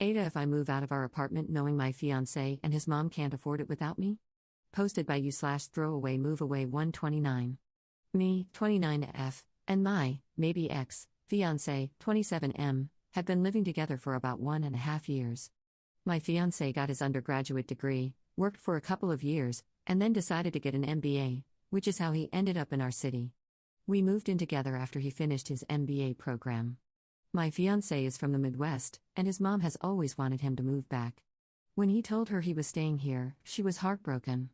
AITAH, if I move out of our apartment knowing my fiancé and his mom can't afford it without me? Posted by you/throwaway moveaway 129. Me, 29F, and my, maybe ex, fiancé, 27M, have been living together for about 1.5 years. My fiancé got his undergraduate degree, worked for a couple of years, and then decided to get an MBA, which is how he ended up in our city. We moved in together after he finished his MBA program. My fiancé is from the Midwest, and his mom has always wanted him to move back. When he told her he was staying here, she was heartbroken.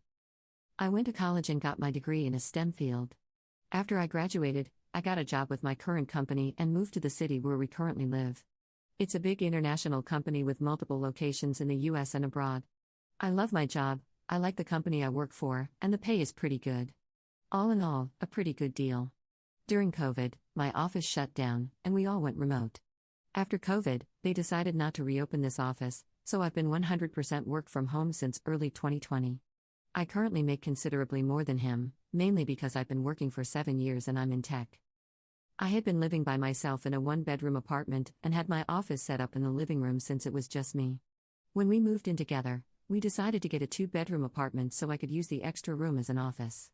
I went to college and got my degree in a STEM field. After I graduated, I got a job with my current company and moved to the city where we currently live. It's a big international company with multiple locations in the US and abroad. I love my job, I like the company I work for, and the pay is pretty good. All in all, a pretty good deal. During COVID, my office shut down, and we all went remote. After COVID, they decided not to reopen this office, so I've been 100% work from home since early 2020. I currently make considerably more than him, mainly because I've been working for 7 years and I'm in tech. I had been living by myself in a 1-bedroom apartment and had my office set up in the living room since it was just me. When we moved in together, we decided to get a 2-bedroom apartment so I could use the extra room as an office.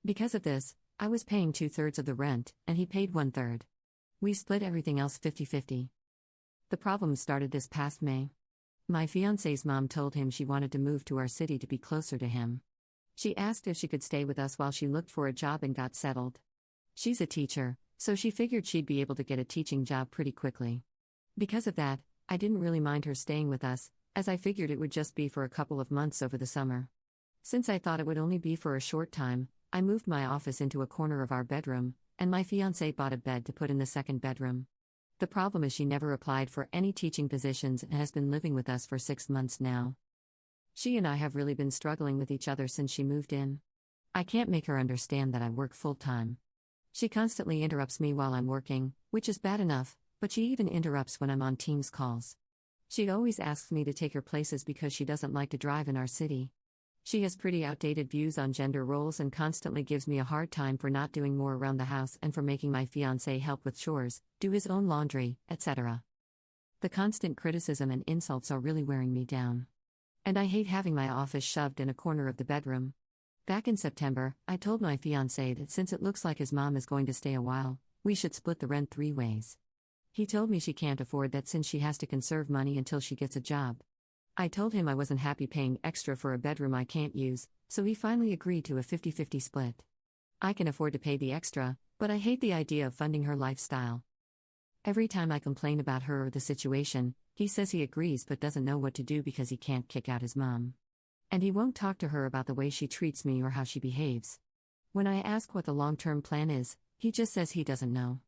Because of this, I was paying 2/3 of the rent, and he paid 1/3. We split everything else 50-50. The problem started this past May. My fiancé's mom told him she wanted to move to our city to be closer to him. She asked if she could stay with us while she looked for a job and got settled. She's a teacher, so she figured she'd be able to get a teaching job pretty quickly. Because of that, I didn't really mind her staying with us, as I figured it would just be for a couple of months over the summer. Since I thought it would only be for a short time, I moved my office into a corner of our bedroom, and my fiancé bought a bed to put in the second bedroom. The problem is she never applied for any teaching positions and has been living with us for 6 months now. She and I have really been struggling with each other since she moved in. I can't make her understand that I work full-time. She constantly interrupts me while I'm working, which is bad enough, but she even interrupts when I'm on Teams calls. She always asks me to take her places because she doesn't like to drive in our city. She has pretty outdated views on gender roles and constantly gives me a hard time for not doing more around the house and for making my fiancé help with chores, do his own laundry, etc. The constant criticism and insults are really wearing me down. And I hate having my office shoved in a corner of the bedroom. Back in September, I told my fiancé that since it looks like his mom is going to stay a while, we should split the rent 3 ways. He told me she can't afford that since she has to conserve money until she gets a job. I told him I wasn't happy paying extra for a bedroom I can't use, so he finally agreed to a 50-50 split. I can afford to pay the extra, but I hate the idea of funding her lifestyle. Every time I complain about her or the situation, he says he agrees but doesn't know what to do because he can't kick out his mom. And he won't talk to her about the way she treats me or how she behaves. When I ask what the long-term plan is, he just says he doesn't know.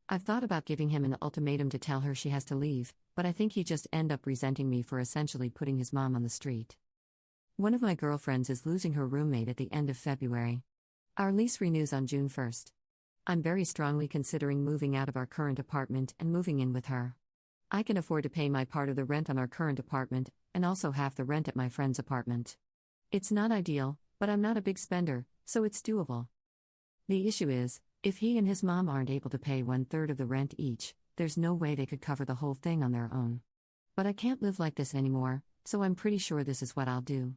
I've thought about giving him an ultimatum to tell her she has to leave, but I think he'd just end up resenting me for essentially putting his mom on the street. One of my girlfriends is losing her roommate at the end of February. Our lease renews on June 1st. I'm very strongly considering moving out of our current apartment and moving in with her. I can afford to pay my part of the rent on our current apartment, and also half the rent at my friend's apartment. It's not ideal, but I'm not a big spender, so it's doable. The issue is, if he and his mom aren't able to pay 1/3 of the rent each, there's no way they could cover the whole thing on their own. But I can't live like this anymore, so I'm pretty sure this is what I'll do.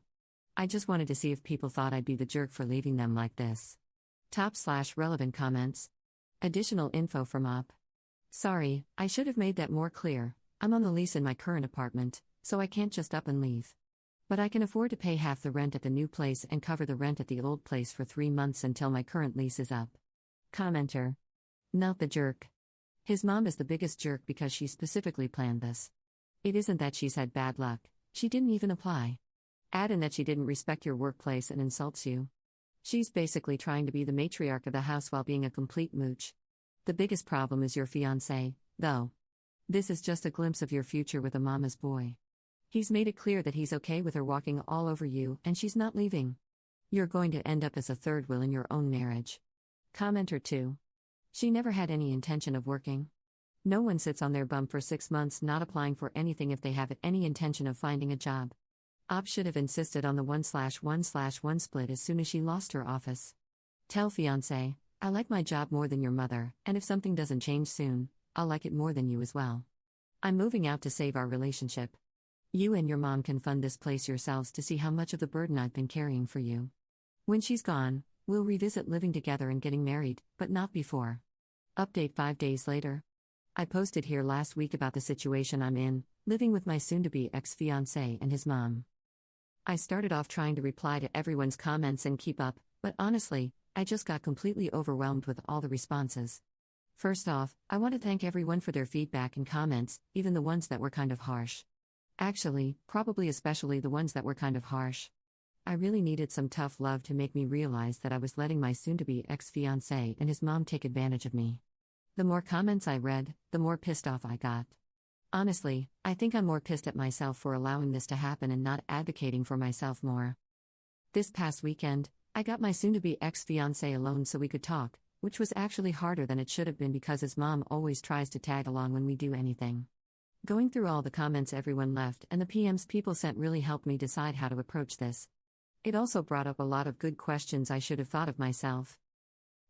I just wanted to see if people thought I'd be the jerk for leaving them like this. Top/relevant comments. Additional info from up. Sorry, I should have made that more clear. I'm on the lease in my current apartment, so I can't just up and leave. But I can afford to pay half the rent at the new place and cover the rent at the old place for 3 months until my current lease is up. Commenter. Not the jerk. His mom is the biggest jerk because she specifically planned this. It isn't that she's had bad luck, she didn't even apply. Add in that she didn't respect your workplace and insults you. She's basically trying to be the matriarch of the house while being a complete mooch. The biggest problem is your fiancé, though. This is just a glimpse of your future with a mama's boy. He's made it clear that he's okay with her walking all over you and she's not leaving. You're going to end up as a third wheel in your own marriage. Commenter 2. She never had any intention of working. No one sits on their bum for 6 months not applying for anything if they have any intention of finding a job. Op should have insisted on the 1/1/1 split as soon as she lost her office. Tell fiancé, I like my job more than your mother, and if something doesn't change soon, I'll like it more than you as well. I'm moving out to save our relationship. You and your mom can fund this place yourselves to see how much of the burden I've been carrying for you. When she's gone, we'll revisit living together and getting married, but not before. Update 5 days later. I posted here last week about the situation I'm in, living with my soon-to-be ex-fiancé and his mom. I started off trying to reply to everyone's comments and keep up, but honestly, I just got completely overwhelmed with all the responses. First off, I want to thank everyone for their feedback and comments, even the ones that were kind of harsh. Actually, probably especially the ones that were kind of harsh. I really needed some tough love to make me realize that I was letting my soon-to-be ex-fiancé and his mom take advantage of me. The more comments I read, the more pissed off I got. Honestly, I think I'm more pissed at myself for allowing this to happen and not advocating for myself more. This past weekend, I got my soon-to-be ex-fiancé alone so we could talk, which was actually harder than it should have been because his mom always tries to tag along when we do anything. Going through all the comments everyone left and the PMs people sent really helped me decide how to approach this. It also brought up a lot of good questions I should have thought of myself.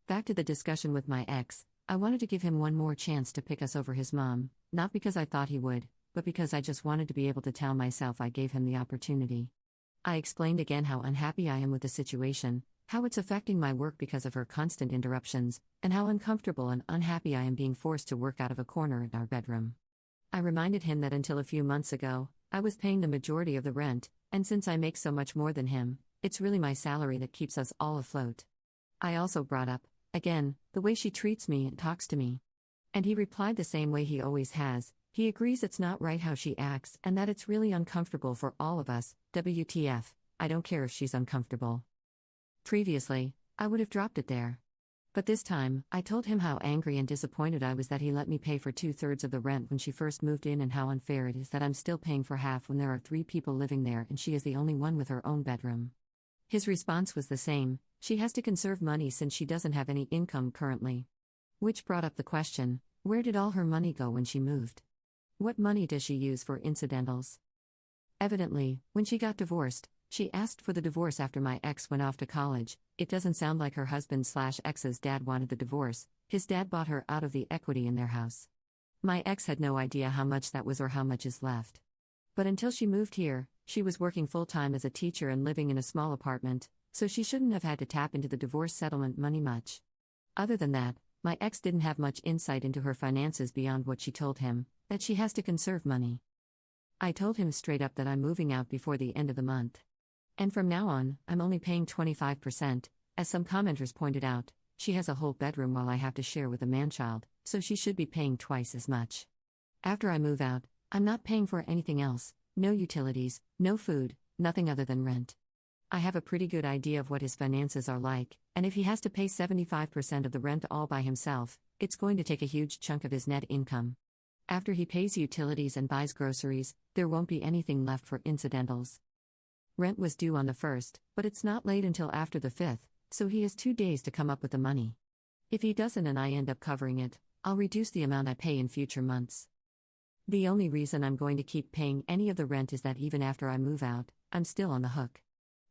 Back to the discussion with my ex, I wanted to give him one more chance to pick us over his mom, not because I thought he would, but because I just wanted to be able to tell myself I gave him the opportunity. I explained again how unhappy I am with the situation, how it's affecting my work because of her constant interruptions, and how uncomfortable and unhappy I am being forced to work out of a corner in our bedroom. I reminded him that until a few months ago, I was paying the majority of the rent, and since I make so much more than him, it's really my salary that keeps us all afloat. I also brought up, again, the way she treats me and talks to me. And he replied the same way he always has. He agrees it's not right how she acts and that it's really uncomfortable for all of us. WTF, I don't care if she's uncomfortable. Previously, I would have dropped it there. But this time, I told him how angry and disappointed I was that he let me pay for 2/3 of the rent when she first moved in and how unfair it is that I'm still paying for half when there are 3 people living there and she is the only one with her own bedroom. His response was the same: she has to conserve money since she doesn't have any income currently. Which brought up the question, where did all her money go when she moved? What money does she use for incidentals? Evidently, when she got divorced, she asked for the divorce after my ex went off to college. It doesn't sound like her husband/ex's dad wanted the divorce. His dad bought her out of the equity in their house. My ex had no idea how much that was or how much is left. But until she moved here, she was working full-time as a teacher and living in a small apartment, so she shouldn't have had to tap into the divorce settlement money much. Other than that, my ex didn't have much insight into her finances beyond what she told him, that she has to conserve money. I told him straight up that I'm moving out before the end of the month. And from now on, I'm only paying 25%, as some commenters pointed out. She has a whole bedroom while I have to share with a man-child, so she should be paying twice as much. After I move out, I'm not paying for anything else, no utilities, no food, nothing other than rent. I have a pretty good idea of what his finances are like, and if he has to pay 75% of the rent all by himself, it's going to take a huge chunk of his net income. After he pays utilities and buys groceries, there won't be anything left for incidentals. Rent was due on the 1st, but it's not late until after the 5th, so he has 2 days to come up with the money. If he doesn't and I end up covering it, I'll reduce the amount I pay in future months. The only reason I'm going to keep paying any of the rent is that even after I move out, I'm still on the hook.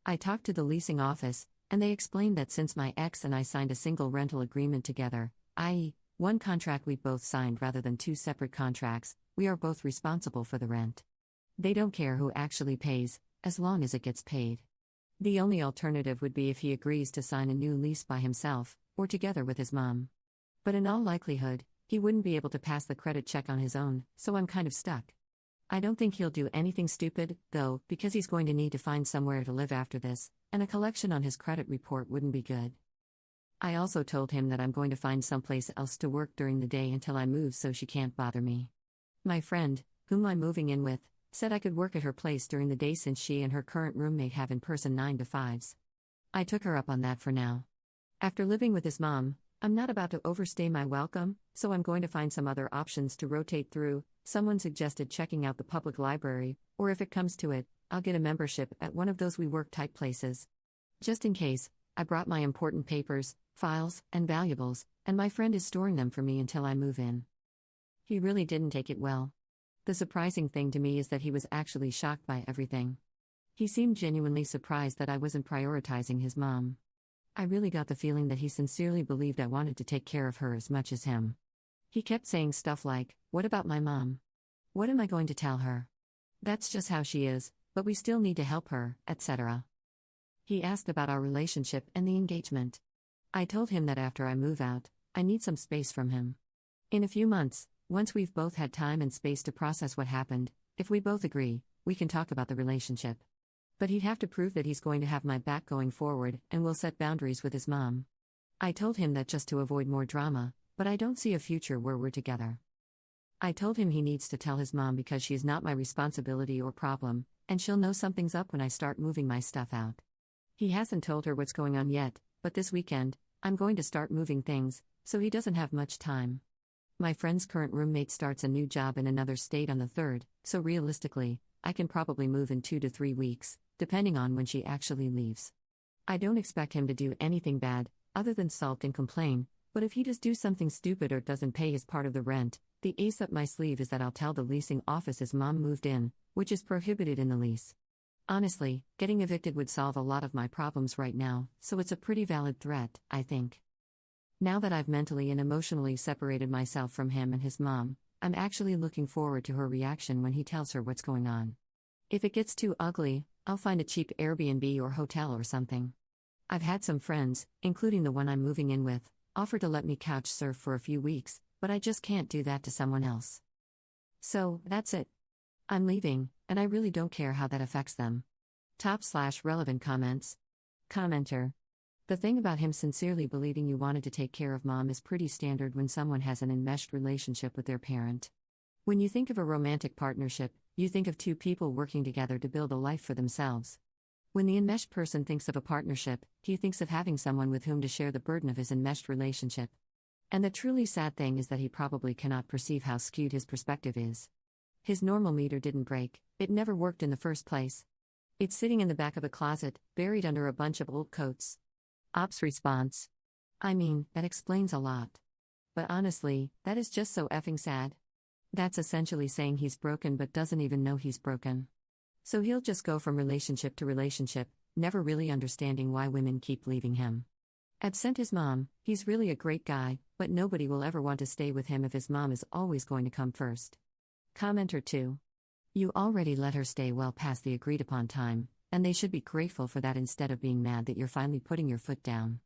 I talked to the leasing office, and they explained that since my ex and I signed a single rental agreement together, i.e., one contract we both signed rather than 2 separate contracts, we are both responsible for the rent. They don't care who actually pays, as long as it gets paid. The only alternative would be if he agrees to sign a new lease by himself, or together with his mom. But in all likelihood, he wouldn't be able to pass the credit check on his own, so I'm kind of stuck. I don't think he'll do anything stupid, though, because he's going to need to find somewhere to live after this, and a collection on his credit report wouldn't be good. I also told him that I'm going to find someplace else to work during the day until I move so she can't bother me. My friend, whom I'm moving in with, said I could work at her place during the day since she and her current roommate have in-person 9 to 5s. I took her up on that for now. After living with his mom, I'm not about to overstay my welcome, so I'm going to find some other options to rotate through. Someone suggested checking out the public library, or if it comes to it, I'll get a membership at one of those WeWork type places. Just in case, I brought my important papers, files, and valuables, and my friend is storing them for me until I move in. He really didn't take it well. The surprising thing to me is that he was actually shocked by everything. He seemed genuinely surprised that I wasn't prioritizing his mom. I really got the feeling that he sincerely believed I wanted to take care of her as much as him. He kept saying stuff like, "What about my mom? What am I going to tell her? That's just how she is, but we still need to help her, etc. He asked about our relationship and the engagement. I told him that after I move out, I need some space from him. In a few months, once we've both had time and space to process what happened, if we both agree, we can talk about the relationship. But he'd have to prove that he's going to have my back going forward and will set boundaries with his mom. I told him that just to avoid more drama, but I don't see a future where we're together. I told him he needs to tell his mom because she is not my responsibility or problem, and she'll know something's up when I start moving my stuff out. He hasn't told her what's going on yet, but this weekend, I'm going to start moving things, so he doesn't have much time. My friend's current roommate starts a new job in another state on the 3rd, so realistically, I can probably move in 2 to 3 weeks, depending on when she actually leaves. I don't expect him to do anything bad, other than sulk and complain, but if he does do something stupid or doesn't pay his part of the rent, the ace up my sleeve is that I'll tell the leasing office his mom moved in, which is prohibited in the lease. Honestly, getting evicted would solve a lot of my problems right now, so it's a pretty valid threat, I think. Now that I've mentally and emotionally separated myself from him and his mom, I'm actually looking forward to her reaction when he tells her what's going on. If it gets too ugly, I'll find a cheap Airbnb or hotel or something. I've had some friends, including the one I'm moving in with, offer to let me couch surf for a few weeks, but I just can't do that to someone else. So, that's it. I'm leaving, and I really don't care how that affects them. Top/relevant comments. Commenter. The thing about him sincerely believing you wanted to take care of mom is pretty standard when someone has an enmeshed relationship with their parent. When you think of a romantic partnership, you think of two people working together to build a life for themselves. When the enmeshed person thinks of a partnership, he thinks of having someone with whom to share the burden of his enmeshed relationship. And the truly sad thing is that he probably cannot perceive how skewed his perspective is. His normal meter didn't break, it never worked in the first place. It's sitting in the back of a closet, buried under a bunch of old coats. Ops response. I mean, that explains a lot. But honestly, that is just so effing sad. That's essentially saying he's broken but doesn't even know he's broken. So he'll just go from relationship to relationship, never really understanding why women keep leaving him. Absent his mom, he's really a great guy, but nobody will ever want to stay with him if his mom is always going to come first. Commenter 2. You already let her stay well past the agreed upon time, and they should be grateful for that instead of being mad that you're finally putting your foot down.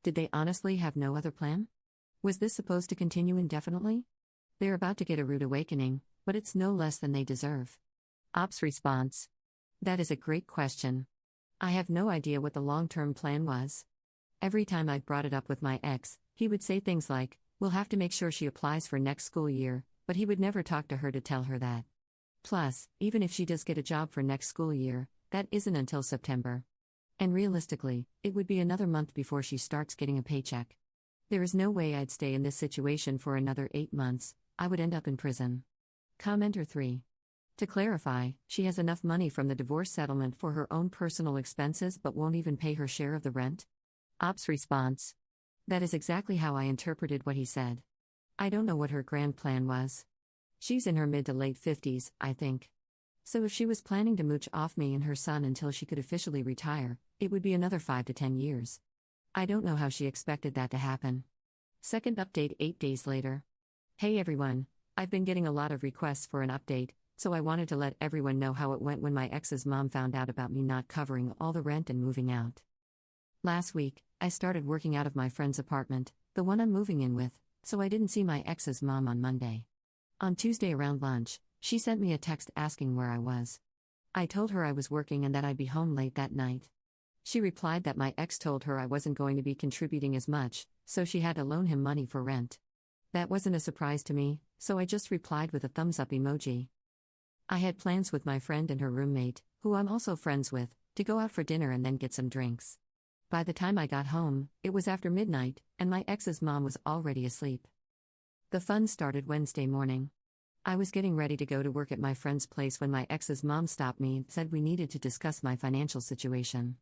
Did they honestly have no other plan? Was this supposed to continue indefinitely? They're about to get a rude awakening, but it's no less than they deserve. Ops response. That is a great question. I have no idea what the long-term plan was. Every time I brought it up with my ex, he would say things like, we'll have to make sure she applies for next school year, but he would never talk to her to tell her that. Plus, even if she does get a job for next school year, that isn't until September. And realistically, it would be another month before she starts getting a paycheck. There is no way I'd stay in this situation for another 8 months, I would end up in prison. Commenter 3. To clarify, she has enough money from the divorce settlement for her own personal expenses but won't even pay her share of the rent? Ops response. That is exactly how I interpreted what he said. I don't know what her grand plan was. She's in her mid to late 50s, I think. So if she was planning to mooch off me and her son until she could officially retire, it would be another 5 to 10 years. I don't know how she expected that to happen. Second update 8 days later. Hey everyone, I've been getting a lot of requests for an update, so I wanted to let everyone know how it went when my ex's mom found out about me not covering all the rent and moving out. Last week, I started working out of my friend's apartment, the one I'm moving in with, so I didn't see my ex's mom on Monday. On Tuesday around lunch, she sent me a text asking where I was. I told her I was working and that I'd be home late that night. She replied that my ex told her I wasn't going to be contributing as much, so she had to loan him money for rent. That wasn't a surprise to me, so I just replied with a thumbs up emoji. I had plans with my friend and her roommate, who I'm also friends with, to go out for dinner and then get some drinks. By the time I got home, it was after midnight, and my ex's mom was already asleep. The fun started Wednesday morning. I was getting ready to go to work at my friend's place when my ex's mom stopped me and said we needed to discuss my financial situation.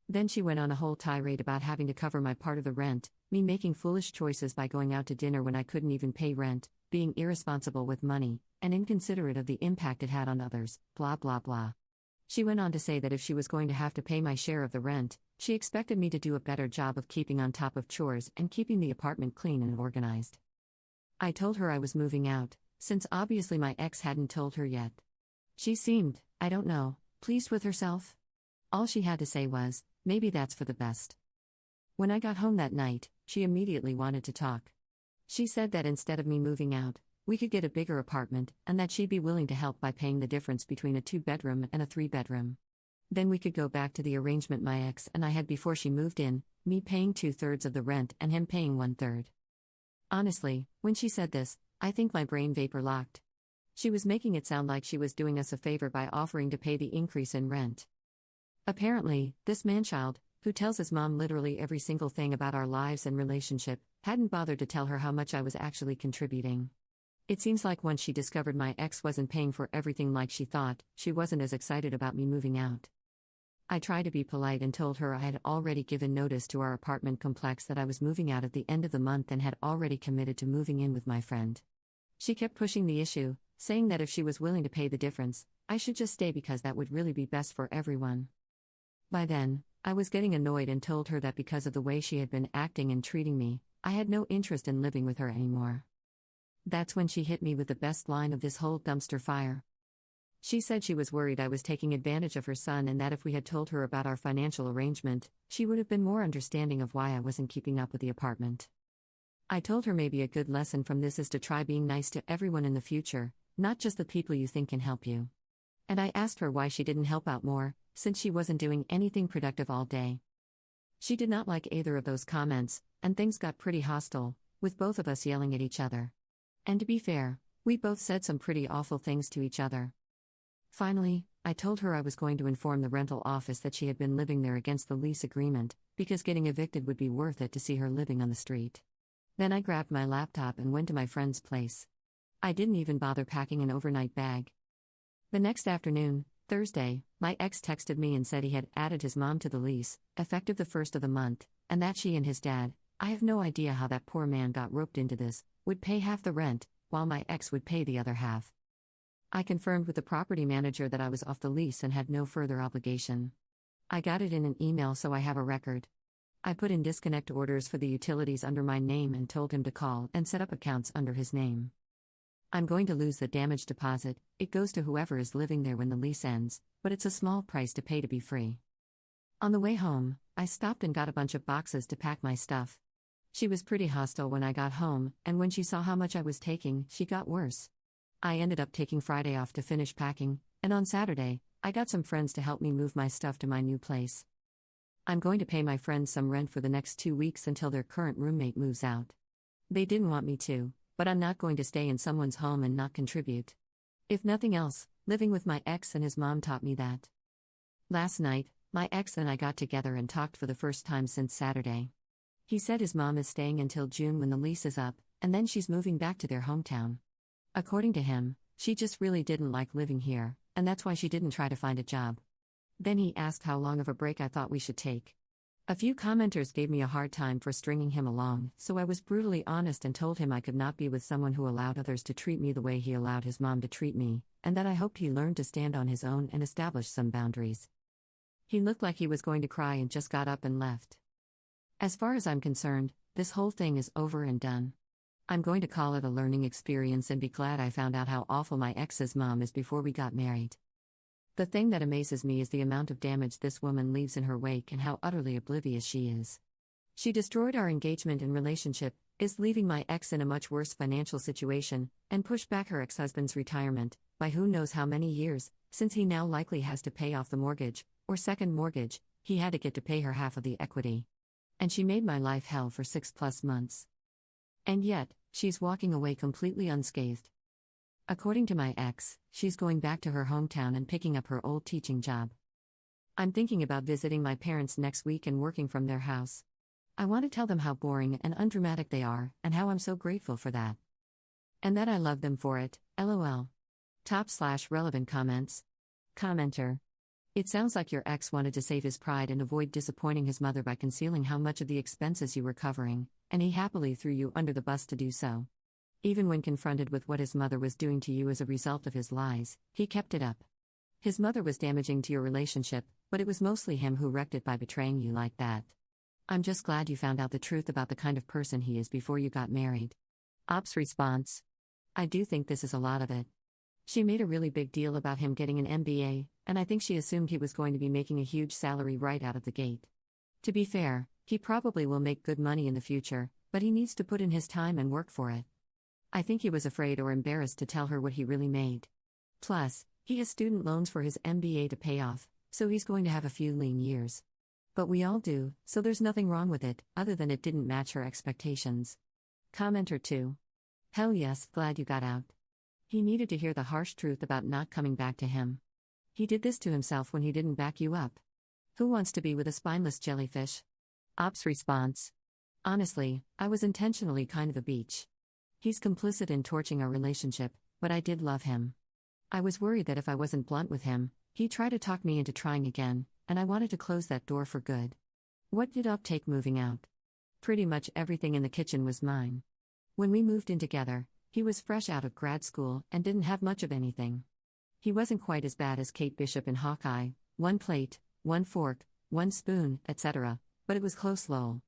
Then she went on a whole tirade about having to cover my part of the rent, me making foolish choices by going out to dinner when I couldn't even pay rent, being irresponsible with money, and inconsiderate of the impact it had on others, blah blah blah. She went on to say that if she was going to have to pay my share of the rent, she expected me to do a better job of keeping on top of chores and keeping the apartment clean and organized. I told her I was moving out, since obviously my ex hadn't told her yet. She seemed, I don't know, pleased with herself. All she had to say was, maybe that's for the best. When I got home that night, she immediately wanted to talk. She said that instead of me moving out, we could get a bigger apartment, and that she'd be willing to help by paying the difference between a 2-bedroom and a 3-bedroom. Then we could go back to the arrangement my ex and I had before she moved in, me paying 2/3 of the rent and him paying 1/3. Honestly, when she said this, I think my brain vapor locked. She was making it sound like she was doing us a favor by offering to pay the increase in rent. Apparently, this manchild, who tells his mom literally every single thing about our lives and relationship, hadn't bothered to tell her how much I was actually contributing. It seems like once she discovered my ex wasn't paying for everything like she thought, she wasn't as excited about me moving out. I tried to be polite and told her I had already given notice to our apartment complex that I was moving out at the end of the month and had already committed to moving in with my friend. She kept pushing the issue, saying that if she was willing to pay the difference, I should just stay because that would really be best for everyone. By then, I was getting annoyed and told her that because of the way she had been acting and treating me, I had no interest in living with her anymore. That's when she hit me with the best line of this whole dumpster fire. She said she was worried I was taking advantage of her son and that if we had told her about our financial arrangement, she would have been more understanding of why I wasn't keeping up with the apartment. I told her maybe a good lesson from this is to try being nice to everyone in the future, not just the people you think can help you. And I asked her why she didn't help out more, since she wasn't doing anything productive all day. She did not like either of those comments, and things got pretty hostile, with both of us yelling at each other. And to be fair, we both said some pretty awful things to each other. Finally, I told her I was going to inform the rental office that she had been living there against the lease agreement, because getting evicted would be worth it to see her living on the street. Then I grabbed my laptop and went to my friend's place. I didn't even bother packing an overnight bag. The next afternoon, Thursday, my ex texted me and said he had added his mom to the lease, effective the 1st of the month, and that she and his dad, I have no idea how that poor man got roped into this, would pay half the rent, while my ex would pay the other half. I confirmed with the property manager that I was off the lease and had no further obligation. I got it in an email so I have a record. I put in disconnect orders for the utilities under my name and told him to call and set up accounts under his name. I'm going to lose the damage deposit, it goes to whoever is living there when the lease ends, but it's a small price to pay to be free. On the way home, I stopped and got a bunch of boxes to pack my stuff. She was pretty hostile when I got home, and when she saw how much I was taking, she got worse. I ended up taking Friday off to finish packing, and on Saturday, I got some friends to help me move my stuff to my new place. I'm going to pay my friends some rent for the next 2 weeks until their current roommate moves out. They didn't want me to, but I'm not going to stay in someone's home and not contribute. If nothing else, living with my ex and his mom taught me that. Last night, my ex and I got together and talked for the first time since Saturday. He said his mom is staying until June when the lease is up, and then she's moving back to their hometown. According to him, she just really didn't like living here, and that's why she didn't try to find a job. Then he asked how long of a break I thought we should take. A few commenters gave me a hard time for stringing him along, so I was brutally honest and told him I could not be with someone who allowed others to treat me the way he allowed his mom to treat me, and that I hoped he learned to stand on his own and establish some boundaries. He looked like he was going to cry and just got up and left. As far as I'm concerned, this whole thing is over and done. I'm going to call it a learning experience and be glad I found out how awful my ex's mom is before we got married. The thing that amazes me is the amount of damage this woman leaves in her wake and how utterly oblivious she is. She destroyed our engagement and relationship, is leaving my ex in a much worse financial situation, and pushed back her ex-husband's retirement, by who knows how many years, since he now likely has to pay off the mortgage, or second mortgage, he had to get to pay her half of the equity. And she made my life hell for 6+ months. And yet, she's walking away completely unscathed. According to my ex, she's going back to her hometown and picking up her old teaching job. I'm thinking about visiting my parents next week and working from their house. I want to tell them how boring and undramatic they are, and how I'm so grateful for that. And that I love them for it, lol. Top/relevant comments. Commenter. It sounds like your ex wanted to save his pride and avoid disappointing his mother by concealing how much of the expenses you were covering, and he happily threw you under the bus to do so. Even when confronted with what his mother was doing to you as a result of his lies, he kept it up. His mother was damaging to your relationship, but it was mostly him who wrecked it by betraying you like that. I'm just glad you found out the truth about the kind of person he is before you got married. Ops response. I do think this is a lot of it. She made a really big deal about him getting an MBA, and I think she assumed he was going to be making a huge salary right out of the gate. To be fair, he probably will make good money in the future, but he needs to put in his time and work for it. I think he was afraid or embarrassed to tell her what he really made. Plus, he has student loans for his MBA to pay off, so he's going to have a few lean years. But we all do, so there's nothing wrong with it, other than it didn't match her expectations. Commenter 2. Hell yes, glad you got out. He needed to hear the harsh truth about not coming back to him. He did this to himself when he didn't back you up. Who wants to be with a spineless jellyfish? Ops response. Honestly, I was intentionally kind of a beach. He's complicit in torching our relationship, but I did love him. I was worried that if I wasn't blunt with him, he'd try to talk me into trying again, and I wanted to close that door for good. What did Up take moving out? Pretty much everything in the kitchen was mine. When we moved in together, he was fresh out of grad school and didn't have much of anything. He wasn't quite as bad as Kate Bishop in Hawkeye, 1 plate, 1 fork, 1 spoon, etc., but it was close lol.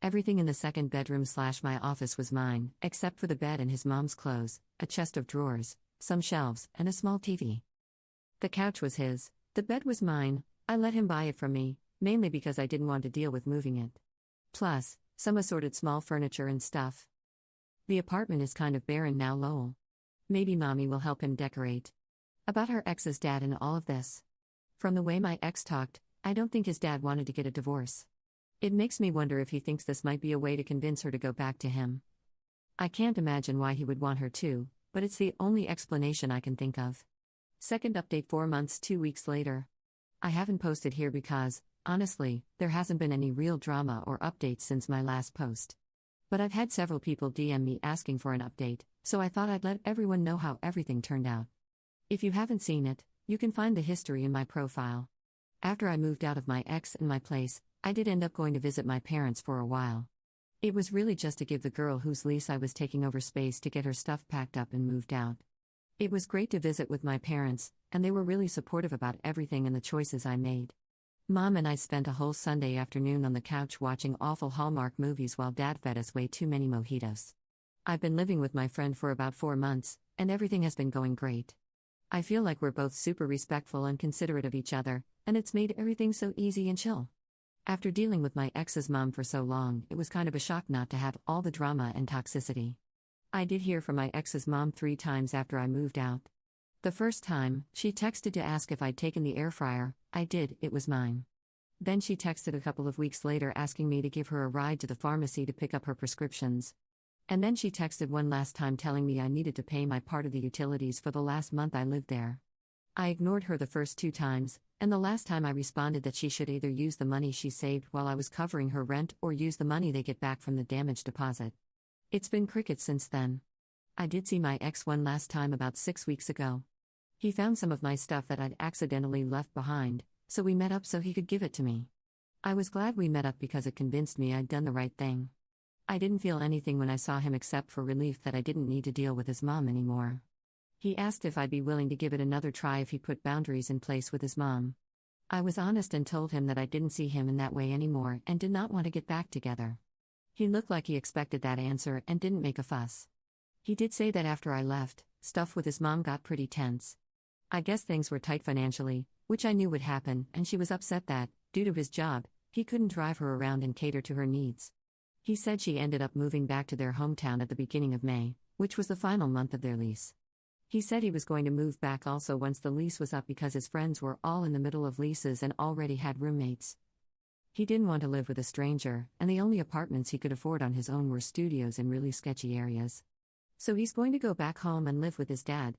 Everything in the second bedroom/my office was mine, except for the bed and his mom's clothes, a chest of drawers, some shelves, and a small TV. The couch was his, the bed was mine. I let him buy it from me, mainly because I didn't want to deal with moving it. Plus, some assorted small furniture and stuff. The apartment is kind of barren now lol. Maybe mommy will help him decorate. About her ex's dad and all of this. From the way my ex talked, I don't think his dad wanted to get a divorce. It makes me wonder if he thinks this might be a way to convince her to go back to him. I can't imagine why he would want her to, but it's the only explanation I can think of. Second update 4 months 2 weeks later. I haven't posted here because, honestly, there hasn't been any real drama or updates since my last post. But I've had several people DM me asking for an update, so I thought I'd let everyone know how everything turned out. If you haven't seen it, you can find the history in my profile. After I moved out of my ex and my place, I did end up going to visit my parents for a while. It was really just to give the girl whose lease I was taking over space to get her stuff packed up and moved out. It was great to visit with my parents, and they were really supportive about everything and the choices I made. Mom and I spent a whole Sunday afternoon on the couch watching awful Hallmark movies while Dad fed us way too many mojitos. I've been living with my friend for about 4 months, and everything has been going great. I feel like we're both super respectful and considerate of each other, and it's made everything so easy and chill. After dealing with my ex's mom for so long, it was kind of a shock not to have all the drama and toxicity. I did hear from my ex's mom 3 times after I moved out. The first time, she texted to ask if I'd taken the air fryer. I did, it was mine. Then she texted a couple of weeks later asking me to give her a ride to the pharmacy to pick up her prescriptions. And then she texted one last time telling me I needed to pay my part of the utilities for the last month I lived there. I ignored her the first 2 times, and the last time I responded that she should either use the money she saved while I was covering her rent or use the money they get back from the damage deposit. It's been crickets since then. I did see my ex one last time about 6 weeks ago. He found some of my stuff that I'd accidentally left behind, so we met up so he could give it to me. I was glad we met up because it convinced me I'd done the right thing. I didn't feel anything when I saw him except for relief that I didn't need to deal with his mom anymore. He asked if I'd be willing to give it another try if he put boundaries in place with his mom. I was honest and told him that I didn't see him in that way anymore and did not want to get back together. He looked like he expected that answer and didn't make a fuss. He did say that after I left, stuff with his mom got pretty tense. I guess things were tight financially, which I knew would happen, and she was upset that, due to his job, he couldn't drive her around and cater to her needs. He said she ended up moving back to their hometown at the beginning of May, which was the final month of their lease. He said he was going to move back also once the lease was up because his friends were all in the middle of leases and already had roommates. He didn't want to live with a stranger, and the only apartments he could afford on his own were studios in really sketchy areas. So he's going to go back home and live with his dad.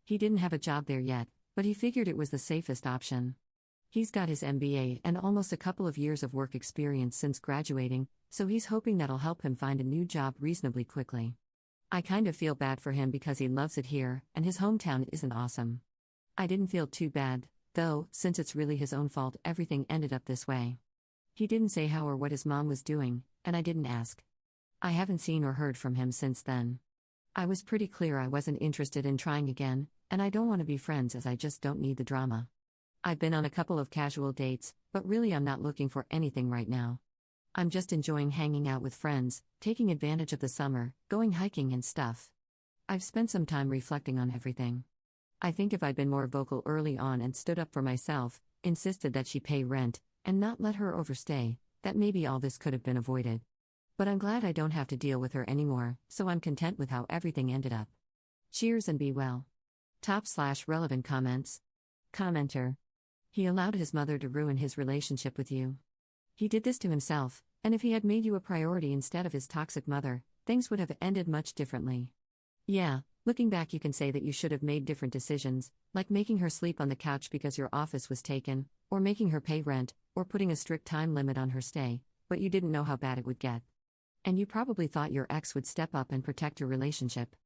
He didn't have a job there yet, but he figured it was the safest option. He's got his MBA and almost a couple of years of work experience since graduating, so he's hoping that'll help him find a new job reasonably quickly. I kind of feel bad for him because he loves it here, and his hometown isn't awesome. I didn't feel too bad, though, since it's really his own fault everything ended up this way. He didn't say how or what his mom was doing, and I didn't ask. I haven't seen or heard from him since then. I was pretty clear I wasn't interested in trying again, and I don't want to be friends as I just don't need the drama. I've been on a couple of casual dates, but really I'm not looking for anything right now. I'm just enjoying hanging out with friends, taking advantage of the summer, going hiking and stuff. I've spent some time reflecting on everything. I think if I'd been more vocal early on and stood up for myself, insisted that she pay rent, and not let her overstay, that maybe all this could have been avoided. But I'm glad I don't have to deal with her anymore, so I'm content with how everything ended up. Cheers and be well. Top/relevant comments. Commenter. He allowed his mother to ruin his relationship with you. He did this to himself, and if he had made you a priority instead of his toxic mother, things would have ended much differently. Yeah, looking back, you can say that you should have made different decisions, like making her sleep on the couch because your office was taken, or making her pay rent, or putting a strict time limit on her stay, but you didn't know how bad it would get. And you probably thought your ex would step up and protect your relationship.